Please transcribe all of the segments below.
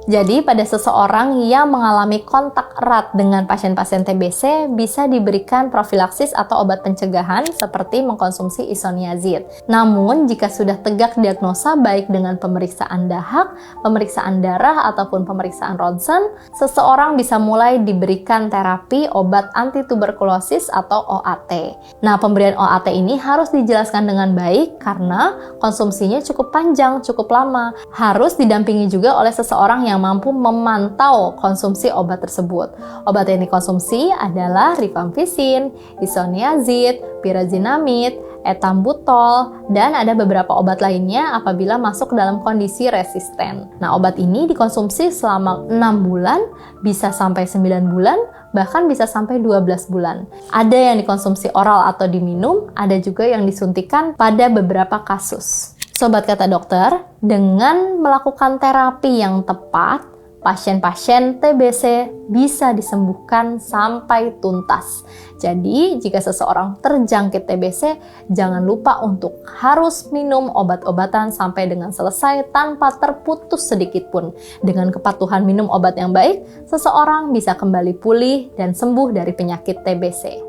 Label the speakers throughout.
Speaker 1: Jadi pada seseorang yang mengalami kontak erat dengan pasien-pasien TBC bisa diberikan profilaksis atau obat pencegahan seperti mengkonsumsi isoniazid. Namun jika sudah tegak diagnosa baik dengan pemeriksaan dahak, pemeriksaan darah ataupun pemeriksaan ronsen, seseorang bisa mulai diberikan terapi obat antituberkulosis atau OAT. Nah, pemberian OAT ini harus dijelaskan dengan baik karena konsumsinya cukup panjang, cukup lama. Harus didampingi juga oleh seseorang yang mampu memantau konsumsi obat tersebut. Obat yang dikonsumsi adalah rifampicin, isoniazid, pyrazinamide, etambutol, dan ada beberapa obat lainnya apabila masuk dalam kondisi resisten. Nah, obat ini dikonsumsi selama 6 bulan, bisa sampai 9 bulan, bahkan bisa sampai 12 bulan. Ada yang dikonsumsi oral atau diminum, ada juga yang disuntikan pada beberapa kasus. Sobat Kata Dokter, dengan melakukan terapi yang tepat, pasien-pasien TBC bisa disembuhkan sampai tuntas. Jadi, jika seseorang terjangkit TBC, jangan lupa untuk harus minum obat-obatan sampai dengan selesai tanpa terputus sedikit pun. Dengan kepatuhan minum obat yang baik, seseorang bisa kembali pulih dan sembuh dari penyakit TBC.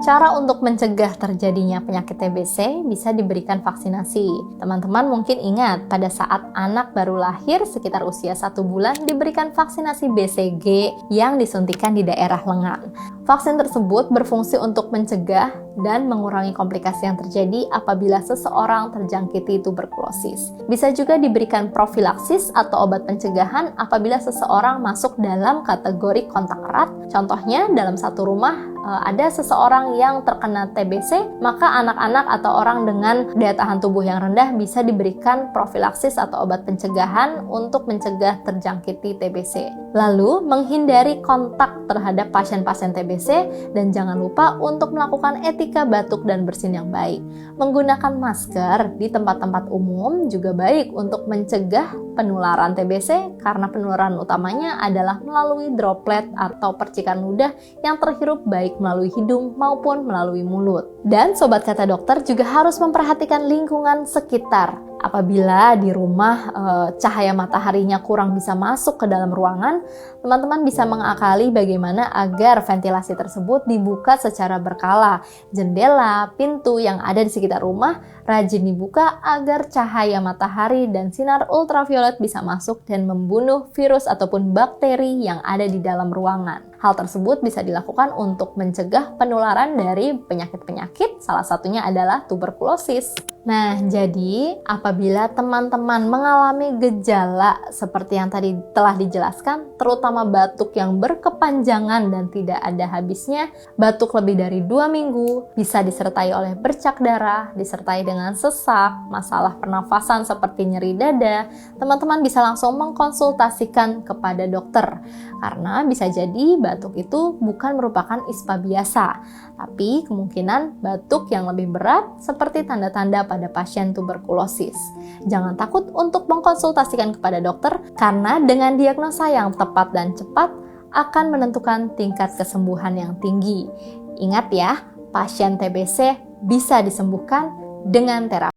Speaker 1: Cara untuk mencegah terjadinya penyakit TBC bisa diberikan vaksinasi. Teman-teman mungkin ingat pada saat anak baru lahir sekitar usia 1 bulan diberikan vaksinasi BCG yang disuntikan di daerah lengan. Vaksin tersebut berfungsi untuk mencegah dan mengurangi komplikasi yang terjadi apabila seseorang terjangkiti tuberkulosis. Bisa juga diberikan profilaksis atau obat pencegahan apabila seseorang masuk dalam kategori kontak erat. Contohnya dalam satu rumah ada seseorang yang terkena TBC, maka anak-anak atau orang dengan daya tahan tubuh yang rendah bisa diberikan profilaksis atau obat pencegahan untuk mencegah terjangkiti TBC. Lalu, menghindari kontak terhadap pasien-pasien TBC dan jangan lupa untuk melakukan etika batuk dan bersin yang baik. Menggunakan masker di tempat-tempat umum juga baik untuk mencegah penularan TBC karena penularan utamanya adalah melalui droplet atau percikan ludah yang terhirup baik melalui hidung maupun melalui mulut. Dan Sobat Kata Dokter juga harus memperhatikan lingkungan sekitar. Apabila di rumah cahaya mataharinya kurang bisa masuk ke dalam ruangan, teman-teman bisa mengakali bagaimana agar ventilasi tersebut dibuka secara berkala. Jendela, pintu yang ada di sekitar rumah rajin dibuka agar cahaya matahari dan sinar ultraviolet bisa masuk dan membunuh virus ataupun bakteri yang ada di dalam ruangan. Hal tersebut bisa dilakukan untuk mencegah penularan dari penyakit-penyakit, salah satunya adalah tuberkulosis. Nah, jadi apabila teman-teman mengalami gejala seperti yang tadi telah dijelaskan, terutama batuk yang berkepanjangan dan tidak ada habisnya, batuk lebih dari 2 minggu, bisa disertai oleh bercak darah, disertai dengan sesak, masalah pernafasan seperti nyeri dada, teman-teman bisa langsung mengkonsultasikan kepada dokter. Karena bisa jadi batuk itu bukan merupakan ispa biasa, tapi kemungkinan batuk yang lebih berat seperti tanda-tanda pada pasien tuberkulosis. Jangan takut untuk mengkonsultasikan kepada dokter karena dengan diagnosa yang tepat dan cepat akan menentukan tingkat kesembuhan yang tinggi. Ingat ya, pasien TBC bisa disembuhkan dengan terapi.